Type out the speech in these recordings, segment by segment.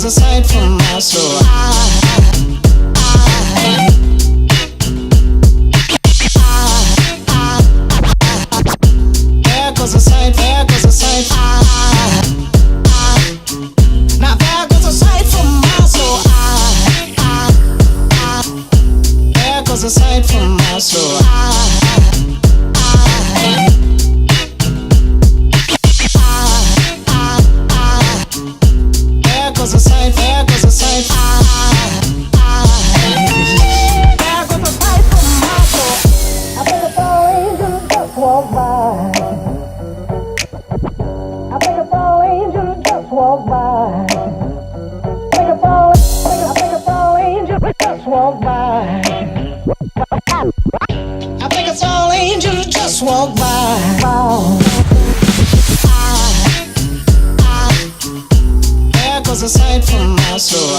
goes aside from my soul. There goes aside, there goes aside. Now there goes aside from my soul. There goes aside from my soul. There goes aside, there goes aside. There goes aside from my soul. I think it's all angels just walk by. I think it's all angels just walk by. I think it's all angels just walk by. I think it's all angels just walk by. There goes aside from my soul.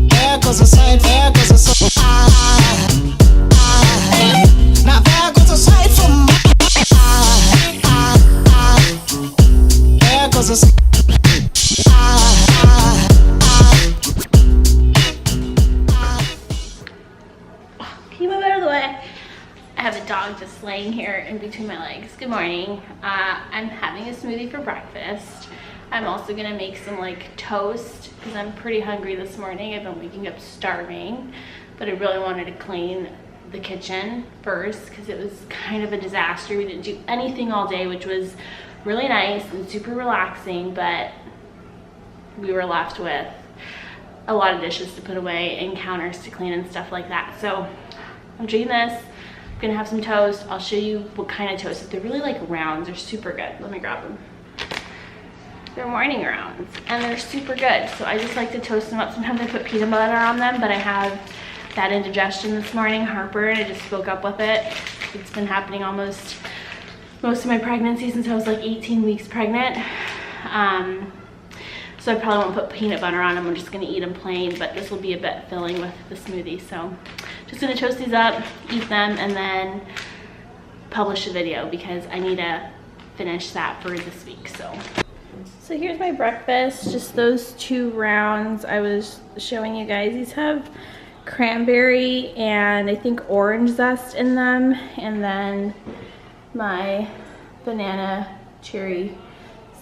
There goes aside, there goes aside. Now there goes aside from my. There goes aside. Can you move out of the way? I have a dog just laying here in between my legs. Good morning. I'm having a smoothie for breakfast. I'm also gonna make some like toast because I'm pretty hungry this morning. I've been waking up starving, but I really wanted to clean the kitchen first because it was kind of a disaster. We didn't do anything all day, which was really nice and super relaxing, but we were left with a lot of dishes to put away and counters to clean and stuff like that. So I'm drinking this. I'm gonna have some toast. I'll show you what kind of toast. They're really like rounds. They're super good. Let me grab them. They're morning rounds and they're super good. So I just like to toast them up. Sometimes I put peanut butter on them, but I have bad indigestion this morning, heartburn. I just woke up with it. It's been happening most of my pregnancy since I was like 18 weeks pregnant. So I probably won't put peanut butter on them. I'm just gonna eat them plain, but this will be a bit filling with the smoothie. So just gonna toast these up, eat them, and then publish a video because I need to finish that for this week. So here's my breakfast, just those 2 rounds I was showing you guys. These have cranberry and I think orange zest in them, and then my banana cherry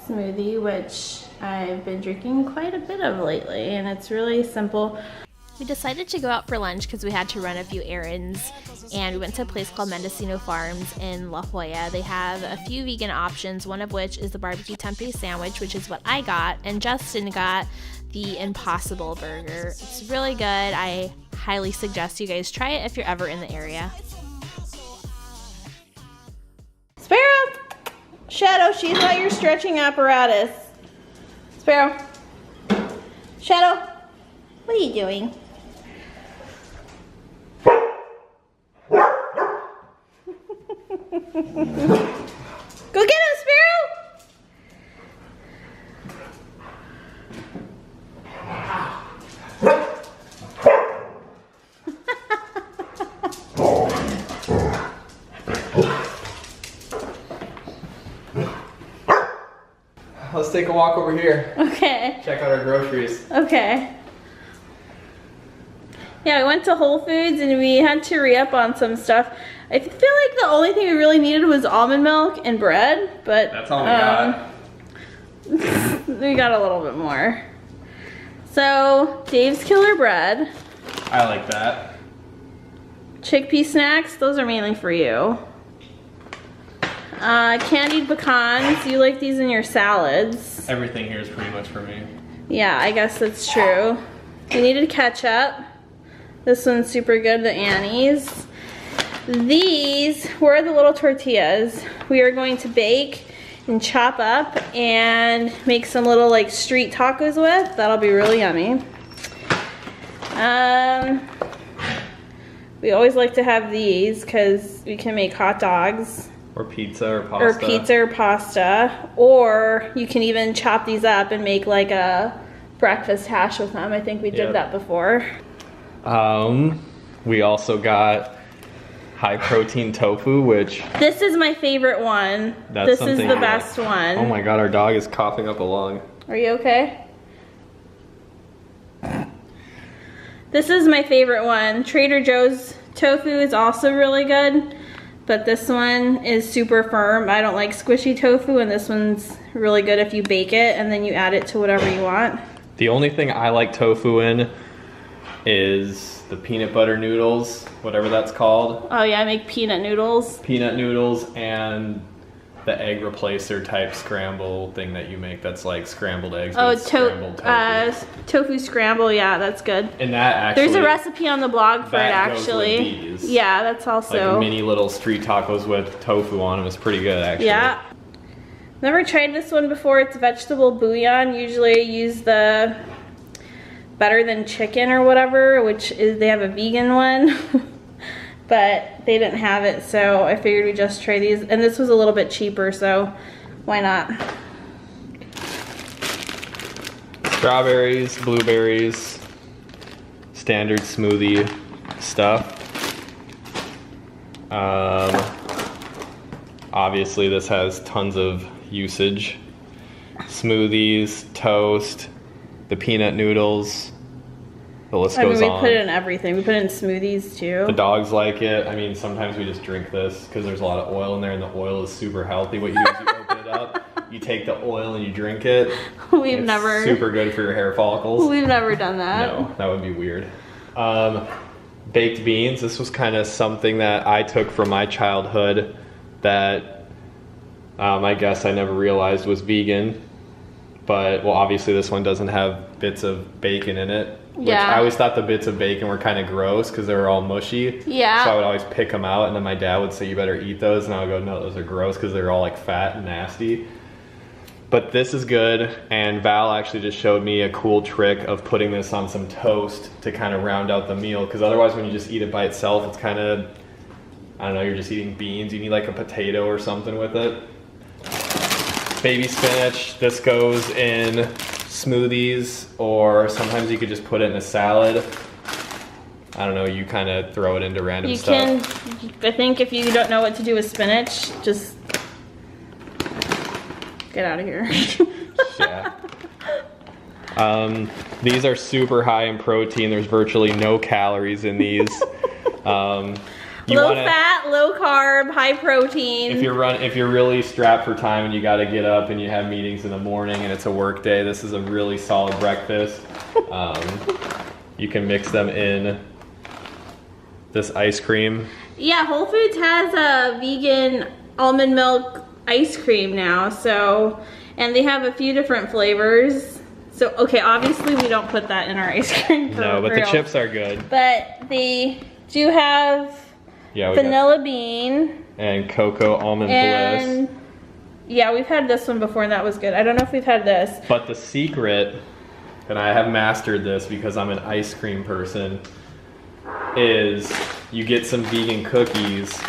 smoothie, which I've been drinking quite a bit of lately, and it's really simple. We decided to go out for lunch because we had to run a few errands, and we went to a place called Mendocino Farms in La Jolla. They have a few vegan options, one of which is the barbecue tempeh sandwich, which is what I got, and Justin got the Impossible Burger. It's really good. I highly suggest you guys try it if you're ever in the area. Sparrow! Shadow, she's not your stretching apparatus. Sparrow. Shadow, what are you doing? Go get him, Sparrow! Let's take a walk over here. Okay. Check out our groceries. Okay. Yeah, we went to Whole Foods and we had to re-up on some stuff. I feel like the only thing we really needed was almond milk and bread, but that's all we got. we got a little bit more. So, Dave's Killer Bread. I like that. Chickpea snacks, those are mainly for you. Candied pecans, you like these in your salads. Everything here is pretty much for me. Yeah, I guess that's true. We needed ketchup. This one's super good, the Annie's. These were the little tortillas. We are going to bake and chop up and make some little like street tacos with. That'll be really yummy. We always like to have these because we can make hot dogs. Or pizza or pasta. Or pizza or pasta. Or you can even chop these up and make like a breakfast hash with them. I think we did that before. We also got high protein tofu, which This is my favorite one. that's This is something the you best one. Oh my god, our dog is coughing up a lung. Are you okay? This is my favorite one. Trader Joe's tofu is also really good, but this one is super firm. I don't like squishy tofu, and this one's really good if you bake it and then you add it to whatever you want. The only thing I like tofu in is the peanut butter noodles, whatever that's called. Oh yeah, I make peanut noodles. Peanut noodles and the egg replacer type scramble thing that you make that's like scrambled eggs. Oh, with scrambled tofu. tofu scramble, yeah, that's good. And that actually, There's a recipe on the blog for it that goes actually. with these. Yeah, that's also like mini little street tacos with tofu on them. It's pretty good actually. Yeah. Never tried this one before. It's vegetable bouillon. Usually I use the better than chicken or whatever, which is, they have a vegan one. But they didn't have it, so I figured we'd just try these. And this was a little bit cheaper, so why not? Strawberries, blueberries, standard smoothie stuff. Obviously this has tons of usage. Smoothies, toast, the peanut noodles. The list goes on. We put it in everything. We put it in smoothies too. The dogs like it. I mean, sometimes we just drink this because there's a lot of oil in there, and the oil is super healthy. What you do is you open it up, you take the oil and you drink it. We've never. Super good for your hair follicles. We've never done that. No, that would be weird. Baked beans. This was kind of something that I took from my childhood that I guess I never realized was vegan. But, well, obviously this one doesn't have bits of bacon in it. Which I always thought the bits of bacon were kind of gross because they were all mushy. Yeah. So I would always pick them out, and then my dad would say, you better eat those. And I would go, no, those are gross because they're all like fat and nasty. But this is good, and Val actually just showed me a cool trick of putting this on some toast to kind of round out the meal. Because otherwise when you just eat it by itself, it's kind of, I don't know, you're just eating beans. You need like a potato or something with it. Baby spinach, this goes in smoothies, or sometimes you could just put it in a salad. I don't know, you kind of throw it into random stuff. I think if you don't know what to do with spinach, just get out of here. Yeah. These are super high in protein. There's virtually no calories in these. Low fat, low carb, high protein. If you're really strapped for time and you got to get up and you have meetings in the morning and it's a work day, this is a really solid breakfast. You can mix them in this ice cream. Yeah, Whole Foods has a vegan almond milk ice cream now, so, and they have a few different flavors. So, okay, obviously we don't put that in our ice cream. No, but the chips are good. But they do have vanilla bean and cocoa almond bliss. Yeah, we've had this one before and that was good. I don't know if we've had this. But the secret, and I have mastered this because I'm an ice cream person, is you get some vegan cookies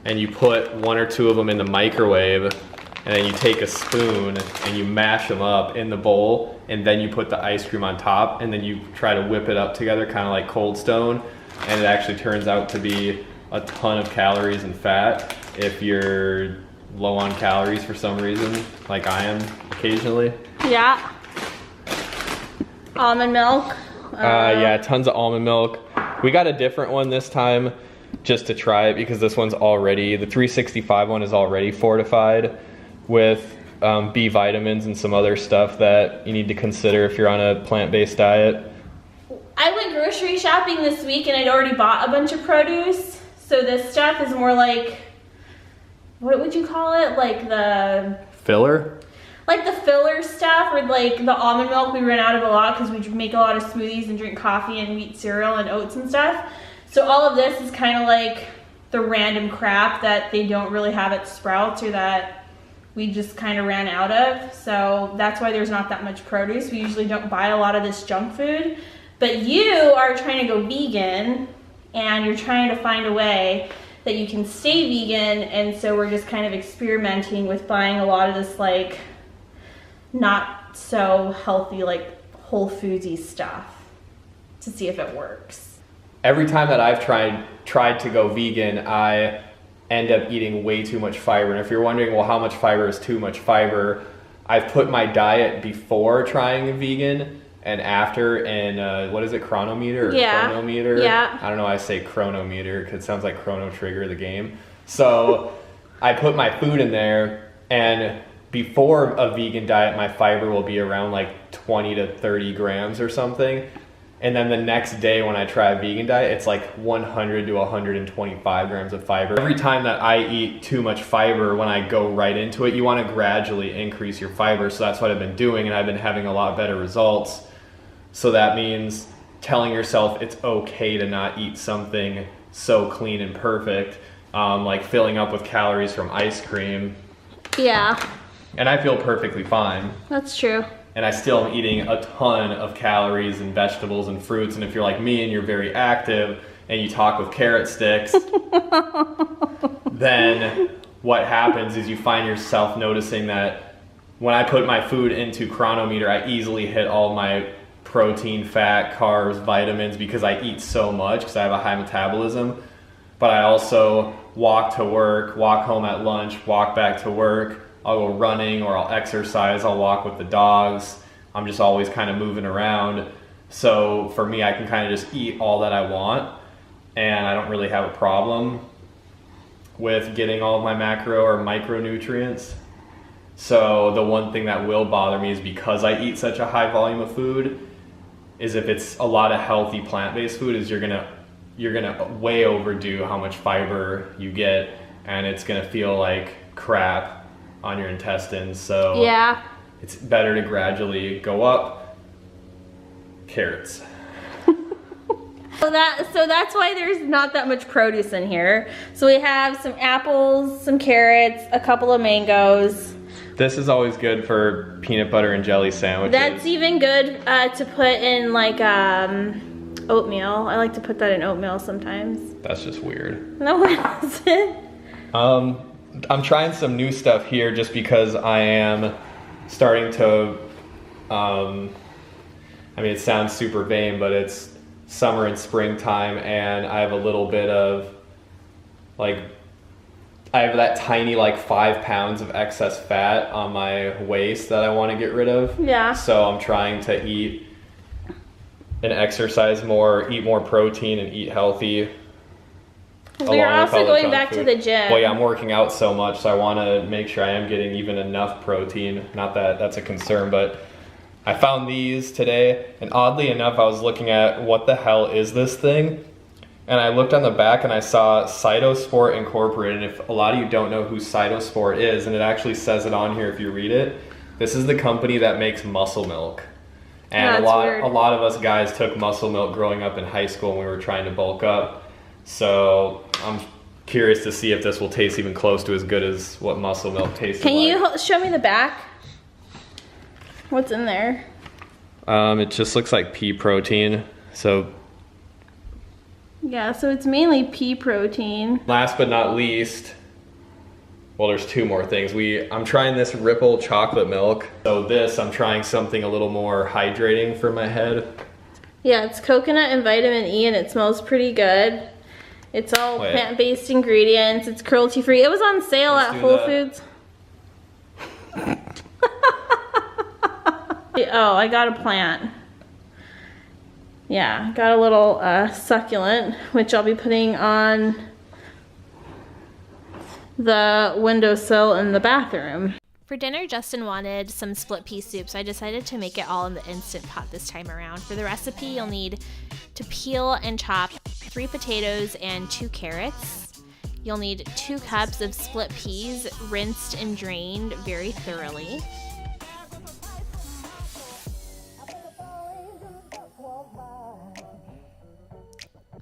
and you put one or two of them in the microwave, and then you take a spoon and you mash them up in the bowl, and then you put the ice cream on top, and then you try to whip it up together, kind of like Cold Stone. And it actually turns out to be a ton of calories and fat if you're low on calories for some reason, like I am occasionally. Yeah. Almond milk. Yeah, tons of almond milk. We got a different one this time just to try it because this one's already, the 365 one is already fortified with B vitamins and some other stuff that you need to consider if you're on a plant-based diet. I went grocery shopping this week and I'd already bought a bunch of produce. So this stuff is more like, what would you call it? Like the... Filler? Like the filler stuff, or like the almond milk we ran out of a lot because we make a lot of smoothies and drink coffee and eat cereal and oats and stuff. So all of this is kind of like the random crap that they don't really have at Sprouts or that we just kind of ran out of. So that's why there's not that much produce. We usually don't buy a lot of this junk food. But you are trying to go vegan and you're trying to find a way that you can stay vegan, and so we're just kind of experimenting with buying a lot of this like not so healthy like Whole Foodsy stuff to see if it works. every time that I've tried to go vegan, I end up eating way too much fiber. And if you're wondering, well, how much fiber is too much fiber? I've put my diet before trying vegan and after in, what is it, chronometer or chronometer? Yeah. I don't know why I say chronometer because it sounds like Chrono Trigger, the game. So I put my food in there, and before a vegan diet, my fiber will be around like 20 to 30 grams or something. And then the next day when I try a vegan diet, it's like 100 to 125 grams of fiber. Every time that I eat too much fiber, when I go right into it, you want to gradually increase your fiber. So that's what I've been doing, and I've been having a lot better results. So that means telling yourself it's okay to not eat something so clean and perfect, like filling up with calories from ice cream. Yeah. And I feel perfectly fine. That's true. And I still am eating a ton of calories and vegetables and fruits. And if you're like me and you're very active and you talk with carrot sticks, then what happens is you find yourself noticing that when I put my food into chronometer, I easily hit all my protein, fat, carbs, vitamins because I eat so much because I have a high metabolism. But I also walk to work, walk home at lunch, walk back to work. I'll go running or I'll exercise, I'll walk with the dogs. I'm just always kind of moving around. So for me, I can kind of just eat all that I want, and I don't really have a problem with getting all of my macro or micronutrients. So the one thing that will bother me is because I eat such a high volume of food, is if it's a lot of healthy plant-based food, is you're gonna way overdo how much fiber you get, and it's gonna feel like crap on your intestines. So Yeah. it's better to gradually go up. Carrots. So that's why there's not that much produce in here. So we have some apples, some carrots, a couple of mangoes. This is always good for peanut butter and jelly sandwiches. That's even good to put in like oatmeal. I like to put that in oatmeal sometimes. That's just weird. No, it isn't. I'm trying some new stuff here just because I am starting to, I mean, it sounds super vain, but it's summer and springtime, and I have a little bit of, like, I have that tiny, like, 5 pounds of excess fat on my waist that I want to get rid of. Yeah. So I'm trying to eat and exercise more, eat more protein, and eat healthy. We're also going back to the gym. Well, yeah, I'm working out so much, so I want to make sure I am getting even enough protein. Not that that's a concern, but I found these today, and oddly enough, I was looking at what the hell is this thing, and I looked on the back and I saw Cytosport Incorporated. And if a lot of you don't know who Cytosport is, and it actually says it on here if you read it, this is the company that makes muscle milk. And a lot of us guys took muscle milk growing up in high school when we were trying to bulk up. So I'm curious to see if this will taste even close to as good as what muscle milk tastes like. Can you show me the back? What's in there? It just looks like pea protein. So yeah, so it's mainly pea protein. Last but not least, well, there's 2 more things. I'm trying this Ripple chocolate milk. So I'm trying something a little more hydrating for my head. Yeah, it's coconut and vitamin E, and it smells pretty good. It's all plant-based ingredients. It's cruelty-free. It was on sale at Whole Foods. Oh, I got a plant. Yeah, got a little succulent, which I'll be putting on the windowsill in the bathroom. For dinner, Justin wanted some split pea soup, so I decided to make it all in the Instant Pot this time around. For the recipe, you'll need to peel and chop 3 potatoes and 2 carrots. You'll need 2 cups of split peas, rinsed and drained very thoroughly.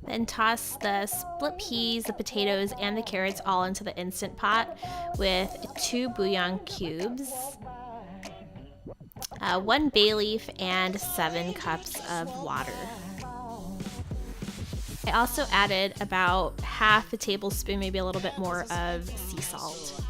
Then toss the split peas, the potatoes, and the carrots all into the Instant Pot with 2 bouillon cubes, 1 bay leaf, and 7 cups of water. I also added about half a tablespoon, maybe a little bit more, of sea salt.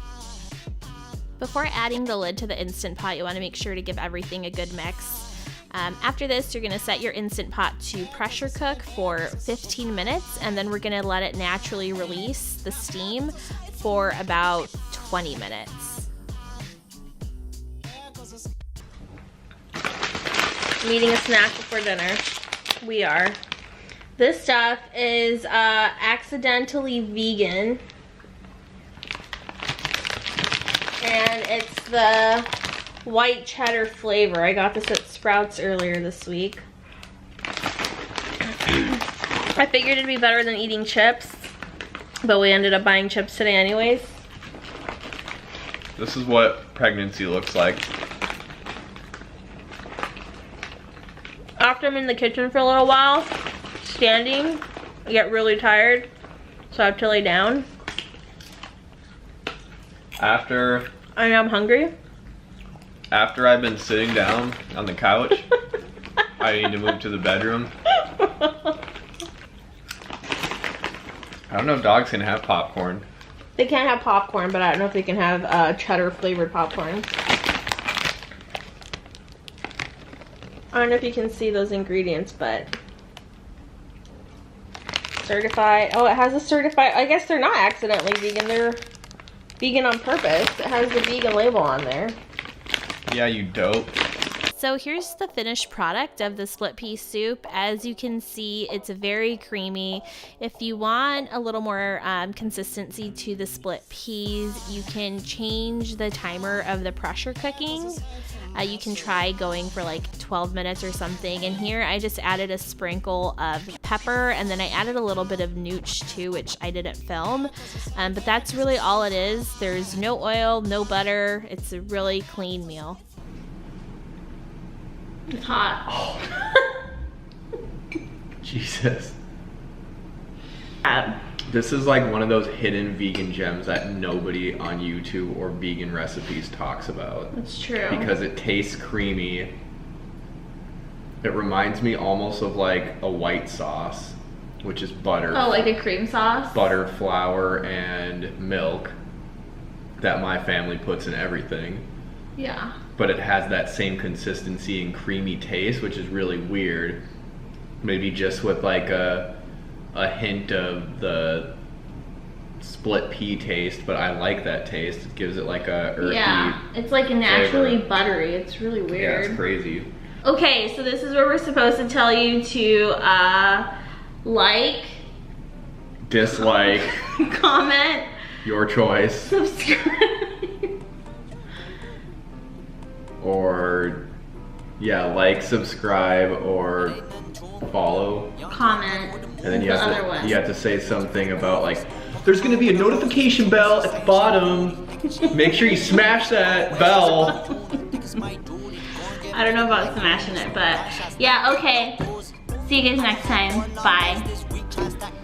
Before adding the lid to the Instant Pot, you want to make sure to give everything a good mix. After this, you're gonna set your Instant Pot to pressure cook for 15 minutes, and then we're gonna let it naturally release the steam for about 20 minutes. I'm eating a snack before dinner. We are. This stuff is accidentally vegan. And it's the white cheddar flavor. I got this at Sprouts earlier this week. I figured it'd be better than eating chips, but we ended up buying chips today anyways. This is what pregnancy looks like. After I'm in the kitchen for a little while, standing, I get really tired, so I have to lay down. After I know I'm hungry. After I've been sitting down on the couch, I need to move to the bedroom. I don't know if dogs can have popcorn. They can't have popcorn, but I don't know if they can have cheddar flavored popcorn. I don't know if you can see those ingredients, but certified. Oh, it has a certified. I guess they're not accidentally vegan. They're vegan on purpose. It has the vegan label on there. Yeah, you dope. So here's the finished product of the split pea soup. As you can see, it's very creamy. If you want a little more consistency to the split peas, you can change the timer of the pressure cooking. You can try going for like 12 minutes or something. And here I just added a sprinkle of pepper, and then I added a little bit of nooch too, which I didn't film. But that's really all it is. There's no oil, no butter. It's a really clean meal. It's hot. Oh. Jesus. This is like one of those hidden vegan gems that nobody on YouTube or vegan recipes talks about. That's true. Because it tastes creamy. It reminds me almost of like a white sauce, which is butter. Oh, like a cream sauce? Butter, flour, and milk that my family puts in everything. Yeah. But it has that same consistency and creamy taste, which is really weird. Maybe just with like a hint of the split pea taste, but I like that taste. It gives it like a earthy. Yeah, it's like a naturally flavor. buttery. It's really weird. Yeah, it's crazy. Okay, so this is where we're supposed to tell you to like, Dislike, comment, your choice, subscribe. or yeah, like, subscribe, or follow, comment. and then you the have other to one. you have to say something about like there's gonna be a notification bell at the bottom. Make sure you smash that bell. I don't know about smashing it, but yeah, okay. See you guys next time. Bye.